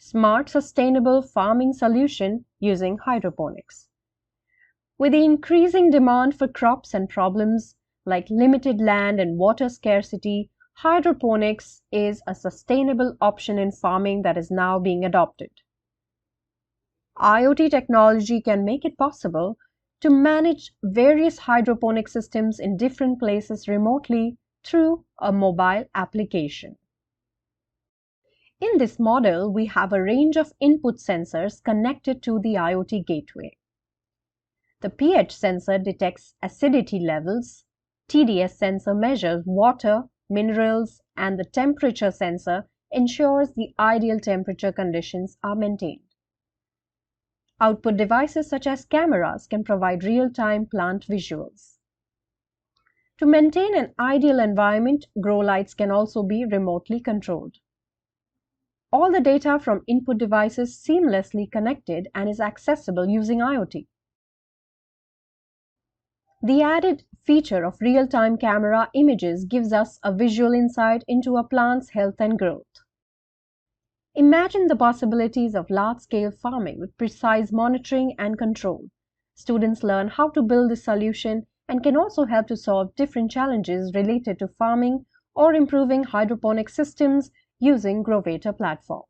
smart, sustainable farming solution using hydroponics. With the increasing demand for crops and problems like limited land and water scarcity, hydroponics is a sustainable option in farming that is now being adopted. IoT technology can make it possible to manage various hydroponic systems in different places remotely through a mobile application. In this model, we have a range of input sensors connected to the IoT gateway. The pH sensor detects acidity levels, TDS sensor measures water, minerals, and the temperature sensor ensures the ideal temperature conditions are maintained. Output devices such as cameras can provide real-time plant visuals. To maintain an ideal environment, grow lights can also be remotely controlled. All the data from input devices seamlessly connected and is accessible using IoT. The added feature of real-time camera images gives us a visual insight into a plant's health and growth. Imagine the possibilities of large-scale farming with precise monitoring and control. Students learn how to build this solution and can also help to solve different challenges related to farming or improving hydroponic systems using Growater platform.